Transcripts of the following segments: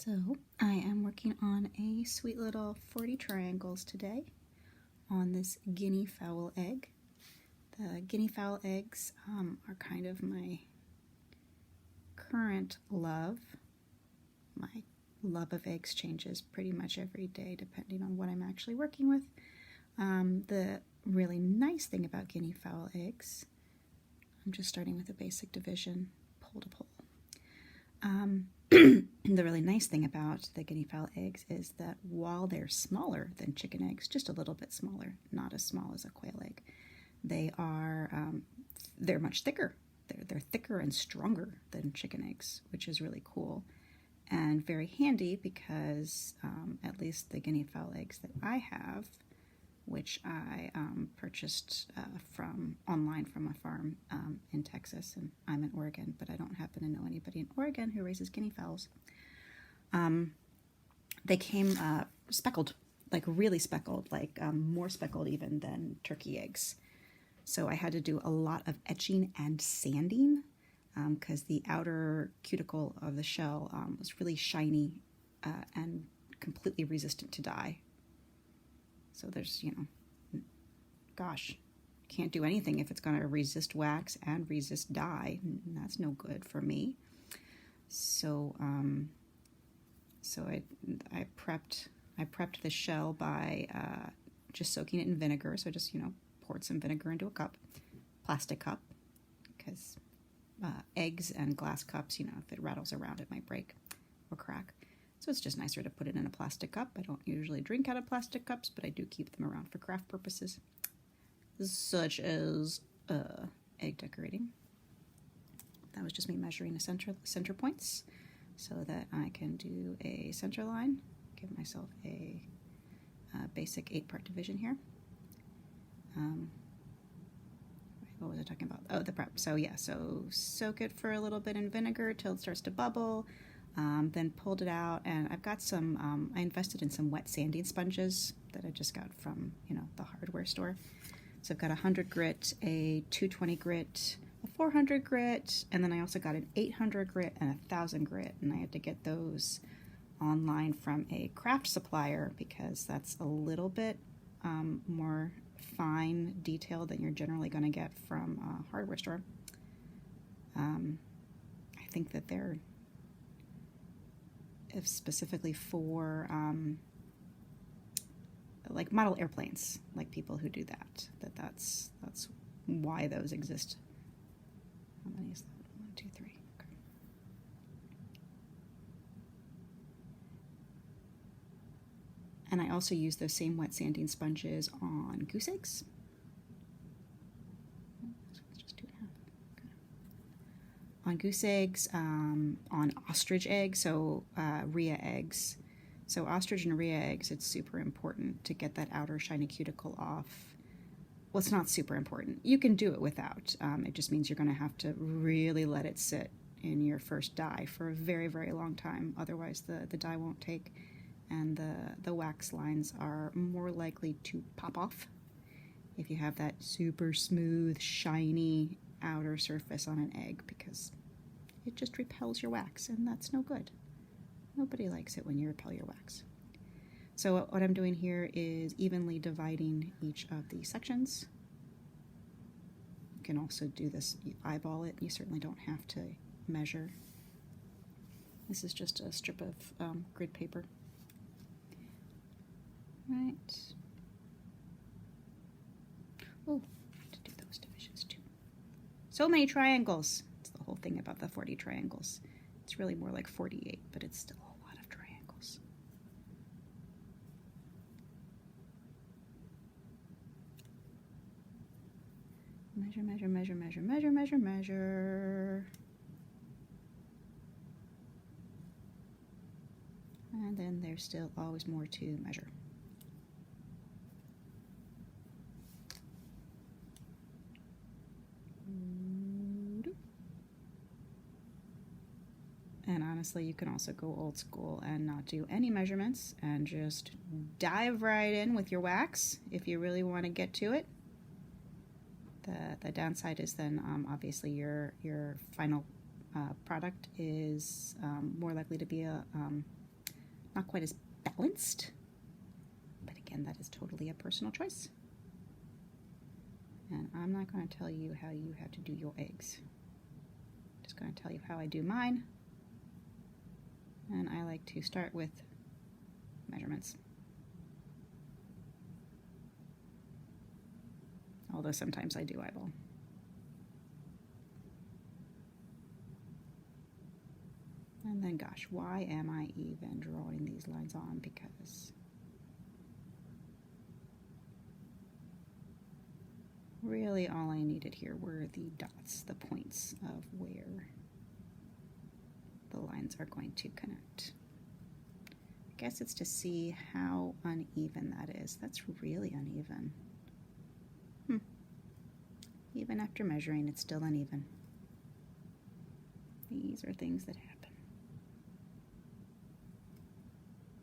So I am working on a sweet little 40 triangles today on this guinea fowl egg. The guinea fowl eggs are kind of my current love. My love of eggs changes pretty much every day depending on what I'm actually working with. The really nice thing about guinea fowl eggs, I'm just starting with a basic division, pole to pole. The really nice thing about the guinea fowl eggs is that while they're smaller than chicken eggs, just a little bit smaller, not as small as a quail egg, they're much thicker. They're thicker and stronger than chicken eggs, which is really cool and very handy because at least the guinea fowl eggs that I have, which I purchased online from a farm in Texas, and I'm in Oregon, but I don't happen to know anybody in Oregon who raises guinea fowls. They came speckled, like really speckled, like more speckled even than turkey eggs. So I had to do a lot of etching and sanding because the outer cuticle of the shell was really shiny and completely resistant to dye. So there's, gosh, can't do anything if it's going to resist wax and resist dye. That's no good for me. So I prepped the shell by just soaking it in vinegar. So I just, poured some vinegar into a cup, plastic cup, because eggs and glass cups, if it rattles around, it might break or crack. So it's just nicer to put it in a plastic cup. I don't usually drink out of plastic cups, but I do keep them around for craft purposes, such as egg decorating. That was just me measuring the center points so that I can do a center line, give myself a basic 8-part division here. What was I talking about? Oh, the prep. So yeah, so soak it for a little bit in vinegar till it starts to bubble. Then pulled it out, and I've got some, I invested in some wet sanding sponges that I just got from, the hardware store. So I've got a 100 grit, a 220 grit, a 400 grit, and then I also got an 800 grit and a 1000 grit, and I had to get those online from a craft supplier because that's a little bit more fine detail than you're generally going to get from a hardware store. I think that they're specifically for like model airplanes, like people who do that's why those exist. How many is that? 1, 2, 3. Okay. And I also use those same wet sanding sponges on goose eggs. On goose eggs, on ostrich eggs, so rhea eggs. So ostrich and rhea eggs, it's super important to get that outer shiny cuticle off. Well, it's not super important. You can do it without. It just means you're going to have to really let it sit in your first dye for a very, very long time. Otherwise, the dye won't take, and the wax lines are more likely to pop off if you have that super smooth, shiny outer surface on an egg, because it just repels your wax, and that's no good. Nobody likes it when you repel your wax. So what I'm doing here is evenly dividing each of the sections. You can also do this, you eyeball it. You certainly don't have to measure. This is just a strip of grid paper. Right. Oh, to do those divisions too. So many triangles. It's the whole thing about the 40 triangles. It's really more like 48, but it's still a lot of triangles. Measure, measure, measure, measure, measure, measure, measure. And then there's still always more to measure. And honestly, you can also go old school and not do any measurements and just dive right in with your wax if you really want to get to it. The downside is then obviously your final product is more likely to be a not quite as balanced. But again, that is totally a personal choice. And I'm not going to tell you how you have to do your eggs. I'm just going to tell you how I do mine. And I like to start with measurements. Although sometimes I do eyeball. And then, gosh, why am I even drawing these lines on? Because really all I needed here were the dots, the points of where the lines are going to connect. I guess it's to see how uneven that is. That's really uneven. Even after measuring, it's still uneven. These are things that happen.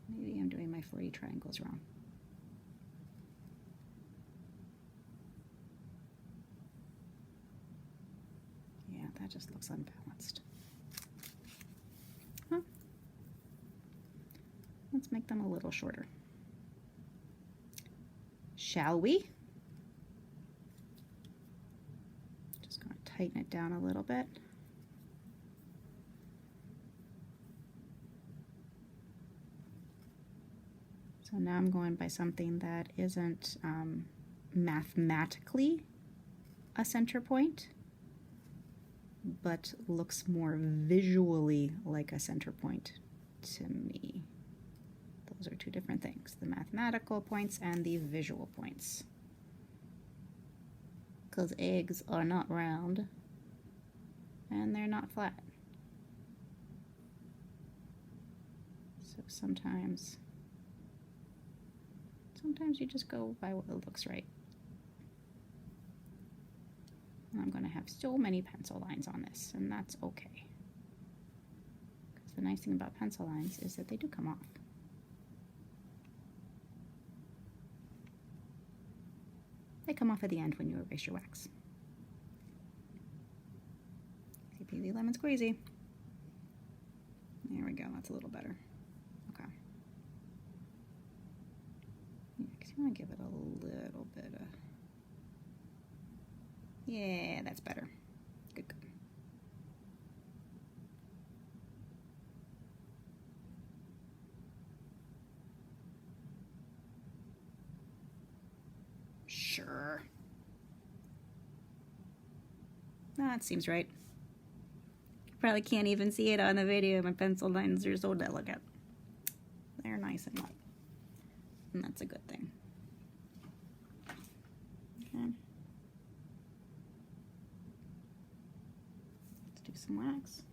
Maybe I'm doing my 40 triangles wrong. Yeah, that just looks unbalanced. Huh. Let's make them a little shorter. Shall we? Just going to tighten it down a little bit. So now I'm going by something that isn't mathematically a center point, but looks more visually like a center point to me. Those are two different things, the mathematical points and the visual points. Because eggs are not round and they're not flat. So sometimes you just go by what it looks right. And I'm going to have so many pencil lines on this, and that's okay. Because the nice thing about pencil lines is that they do come off. They come off at the end when you erase your wax. Easy peasy lemon squeezy. There we go, that's a little better. Okay. Yeah, because you want to give it a little bit of... Yeah, that's better. Good, good. Sure. That seems right. Probably can't even see it on the video. My pencil lines are so delicate. They're nice and light. And that's a good thing. Okay. Let's do some wax.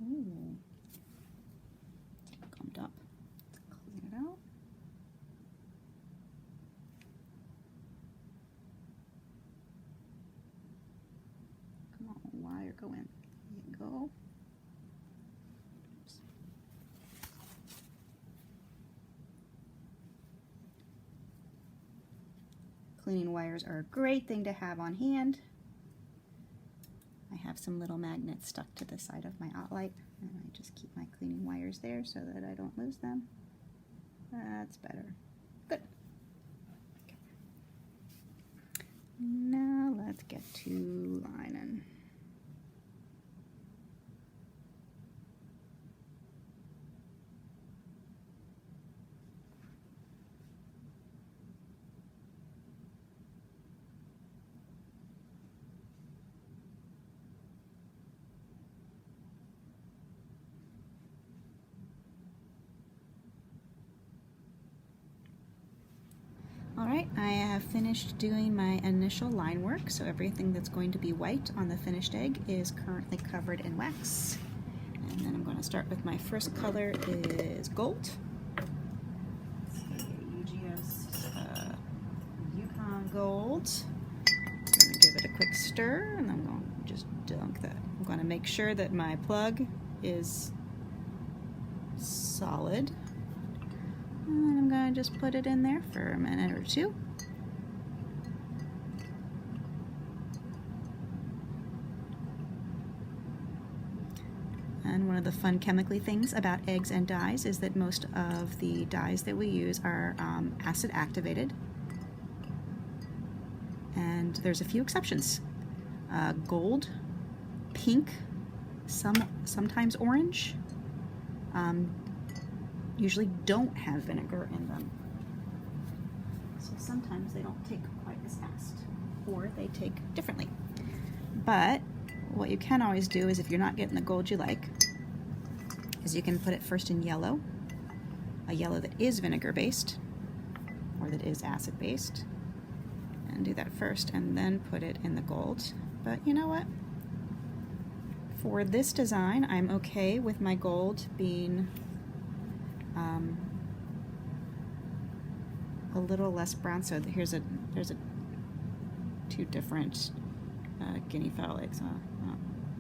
Ooh. Gummed up. Let's clean it out. Come on, wire, go in. There you go. Oops. Cleaning wires are a great thing to have on hand. I have some little magnets stuck to the side of my outlight, and I just keep my cleaning wires there so that I don't lose them. That's better. Good. Okay. Now let's get to lining. Alright, I have finished doing my initial line work, so everything that's going to be white on the finished egg is currently covered in wax. And then I'm going to start with my first color is gold. UGS Yukon Gold. I'm going to give it a quick stir, and I'm going to just dunk that. I'm going to make sure that my plug is solid. And I'm going to just put it in there for a minute or two. And one of the fun chemically things about eggs and dyes is that most of the dyes that we use are acid activated. And there's a few exceptions. Gold, pink, sometimes orange, usually don't have vinegar in them. So sometimes they don't take quite as fast, or they take differently. But what you can always do is, if you're not getting the gold you like, is you can put it first in yellow, a yellow that is vinegar based or that is acid based, and do that first and then put it in the gold. But you know what? For this design, I'm okay with my gold being a little less brown. So there's two different guinea fowl eggs.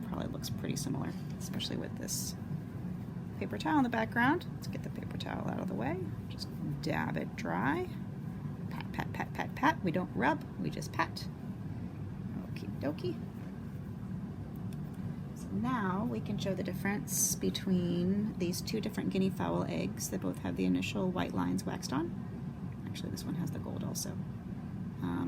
Probably looks pretty similar, especially with this paper towel in the background. Let's get the paper towel out of the way. Just dab it dry. Pat, pat, pat, pat, pat. We don't rub, we just pat. Okie dokie. So now we can show the difference between these two different guinea fowl eggs that both have the initial white lines waxed on. Actually, this one has the gold also.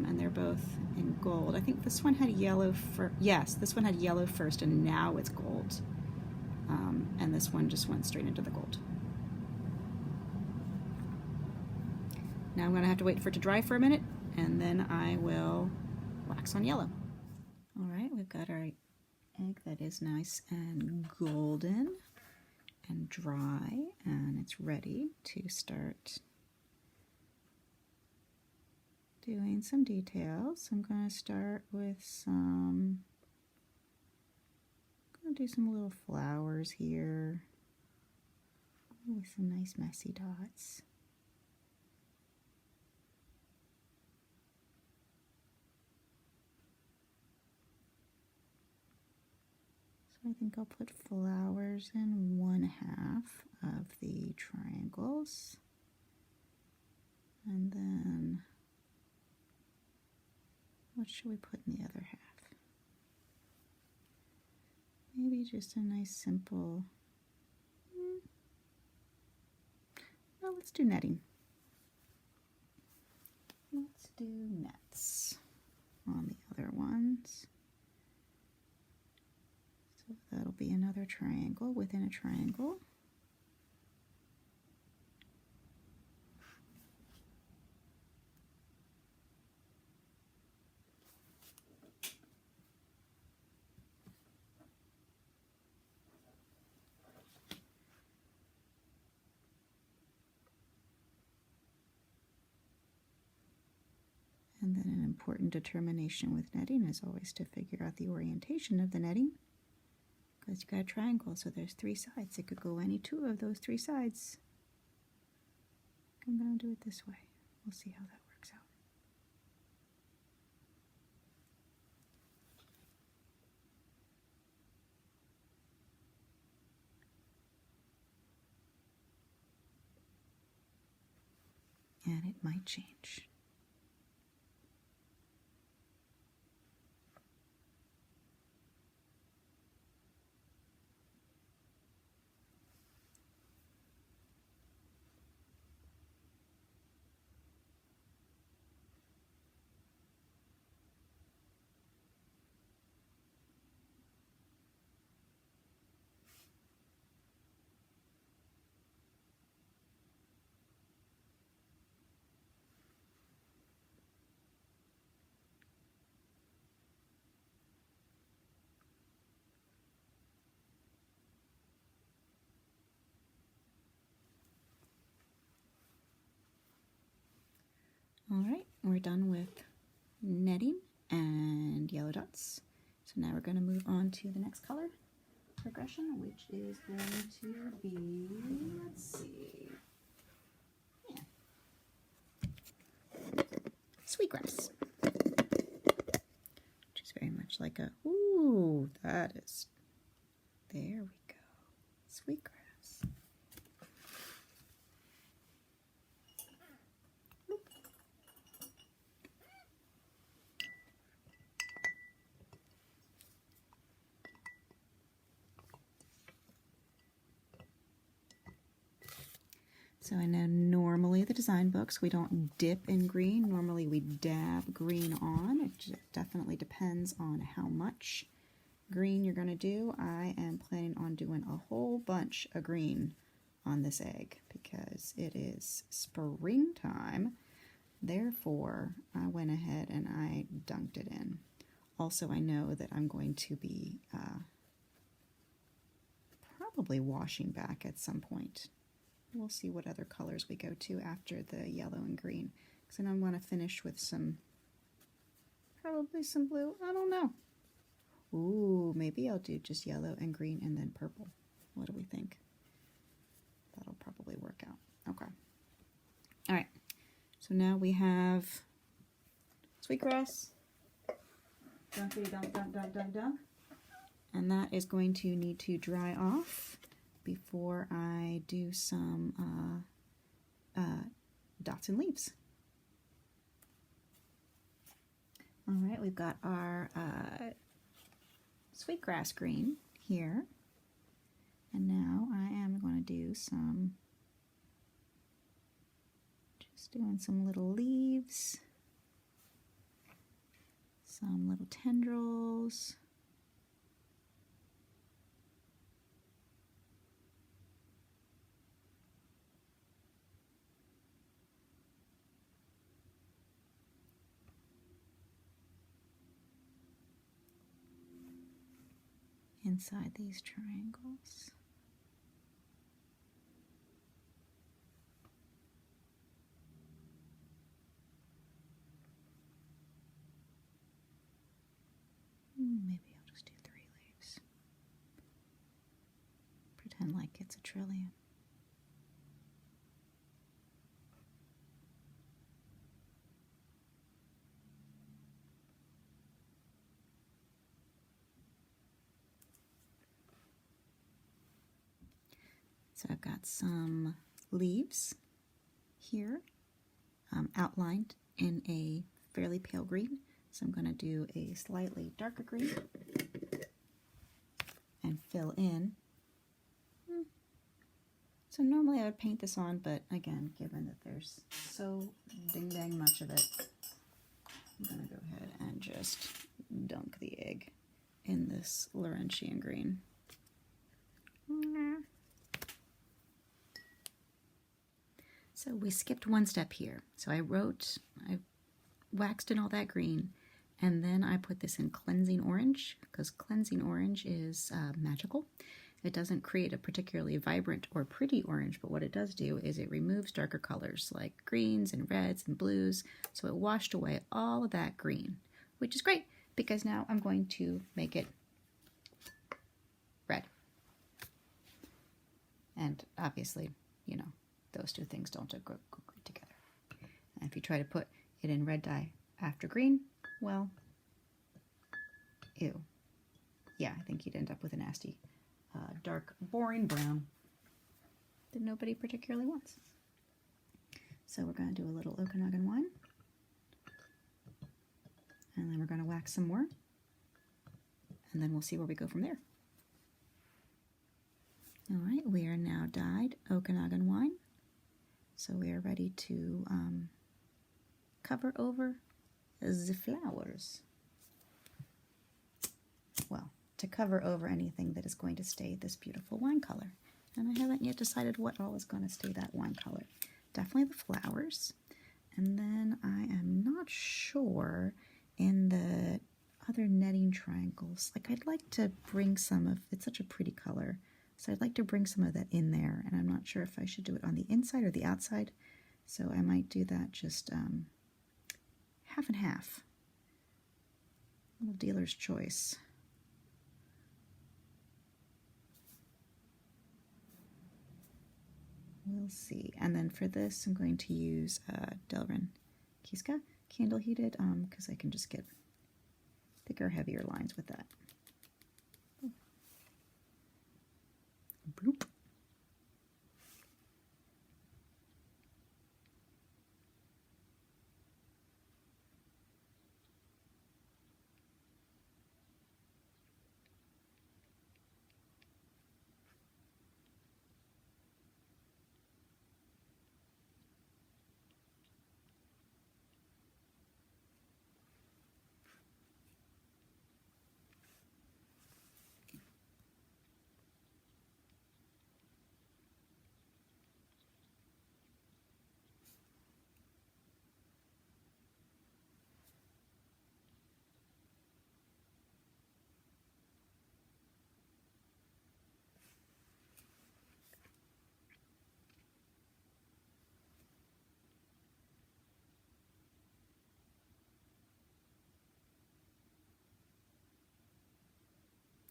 And they're both in gold. I think this one had yellow first. Yes, this one had yellow first, and now it's gold. And this one just went straight into the gold. Now I'm going to have to wait for it to dry for a minute, and then I will wax on yellow. All right, we've got our egg that is nice and golden and dry, and it's ready to start doing some details. I'm going to start with I'm going to do some little flowers here with some nice messy dots. So I think I'll put flowers in one half of the triangles, and then what should we put in the other half? Maybe just a nice simple, well, let's do netting. Let's do nets on the other ones. So that'll be another triangle within a triangle. And then an important determination with netting is always to figure out the orientation of the netting, because you've got a triangle, so there's three sides. It could go any two of those three sides. I'm going to do it this way. We'll see how that works out. And it might change. All right, we're done with netting and yellow dots. So now we're going to move on to the next color progression, which is going to be, let's see, sweetgrass, which is very much like a, ooh, that is, there we go, sweetgrass. So I know normally the design books, we don't dip in green. Normally we dab green on. It definitely depends on how much green you're going to do. I am planning on doing a whole bunch of green on this egg because it is springtime. Therefore, I went ahead and I dunked it in. Also, I know that I'm going to be probably washing back at some point. We'll see what other colors we go to after the yellow and green. Because then I want to finish with probably some blue. I don't know. Ooh, maybe I'll do just yellow and green and then purple. What do we think? That'll probably work out. Okay. All right. So now we have sweetgrass. Dunkity dunk, dunk, dunk, dunk, dunk. And that is going to need to dry off before I do some dots and leaves. All right, we've got our sweetgrass green here. And now I am going to do just doing some little leaves, some little tendrils. Inside these triangles. Maybe I'll just do 3 leaves. Pretend like it's a trillion. So I've got some leaves here outlined in a fairly pale green. So I'm going to do a slightly darker green and fill in. So normally I would paint this on, but again, given that there's so ding-dang much of it, I'm going to go ahead and just dunk the egg in this Laurentian green. So we skipped one step here. So I waxed in all that green, and then I put this in cleansing orange, because cleansing orange is magical. It doesn't create a particularly vibrant or pretty orange, but what it does do is it removes darker colors like greens and reds and blues. So it washed away all of that green, which is great because now I'm going to make it red. And obviously, you know, those two things don't go great together. And if you try to put it in red dye after green, well, ew. Yeah, I think you'd end up with a nasty, dark, boring brown that nobody particularly wants. So we're going to do a little Okanagan wine. And then we're going to wax some more. And then we'll see where we go from there. All right, we are now dyed Okanagan wine. So we are ready to cover over the flowers. Well, to cover over anything that is going to stay this beautiful wine color. And I haven't yet decided what all is going to stay that wine color. Definitely the flowers. And then I am not sure in the other netting triangles. Like I'd like to bring some of, it's such a pretty color. So I'd like to bring some of that in there, and I'm not sure if I should do it on the inside or the outside. So I might do that just half and half. A little dealer's choice. We'll see. And then for this, I'm going to use Delrin Kiska candle heated because I can just get thicker, heavier lines with that. Bloop.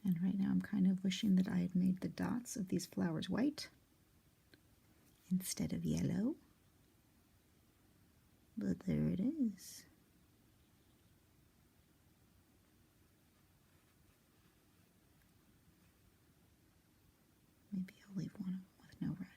And right now I'm kind of wishing that I had made the dots of these flowers white instead of yellow. But there it is. Maybe I'll leave one with no red.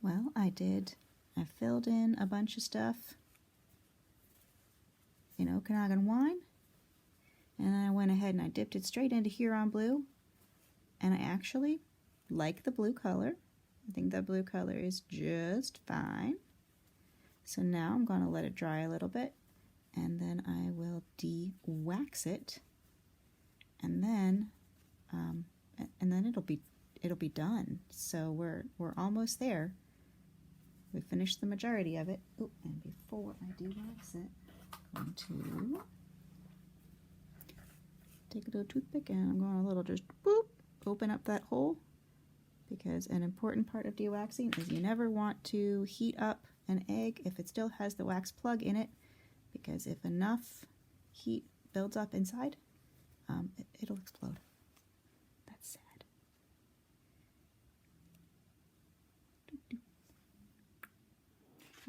Well, I filled in a bunch of stuff in Okanagan wine, and then I went ahead and I dipped it straight into Huron blue, and I actually like the blue color. I think that blue color is just fine. So now I'm going to let it dry a little bit, and then I will de-wax it, and then it'll be done. So we're almost there. We finished the majority of it. Oh, and before I de-wax it, I'm going to take a little toothpick and I'm going to just boop, open up that hole, because an important part of de-waxing is you never want to heat up an egg if it still has the wax plug in it, because if enough heat builds up inside, it'll explode. That's sad.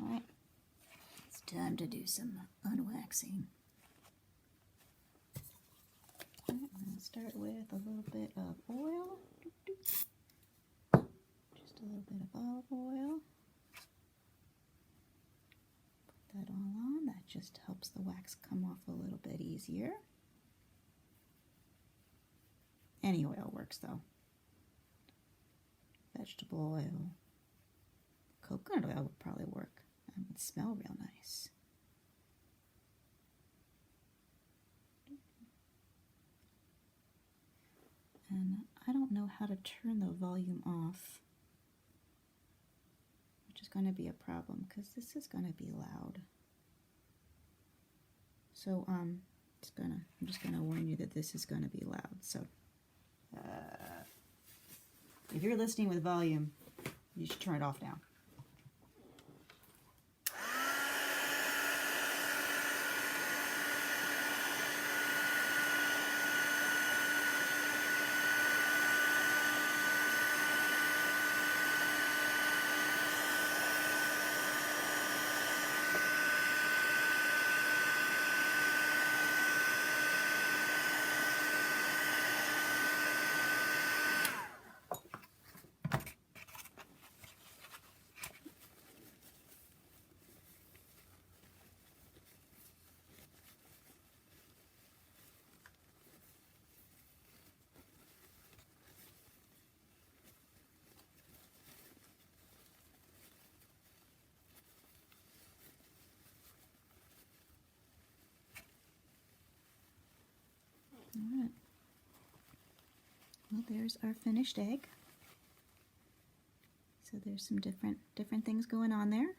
All right, it's time to do some unwaxing. I'm going to start with a little bit of oil. Just a little bit of olive oil. Put that all on. That just helps the wax come off a little bit easier. Any oil works though. Vegetable oil. Coconut oil would probably work. It would smell real nice. And I don't know how to turn the volume off, which is going to be a problem because this is going to be loud. So I'm just gonna warn you that this is going to be loud. So if you're listening with volume, you should turn it off now. All right. Well, there's our finished egg. So there's some different things going on there.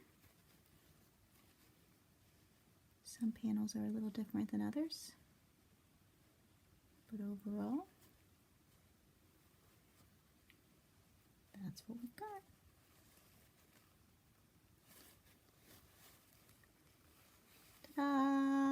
Some panels are a little different than others, but overall, that's what we've got. Ta-da!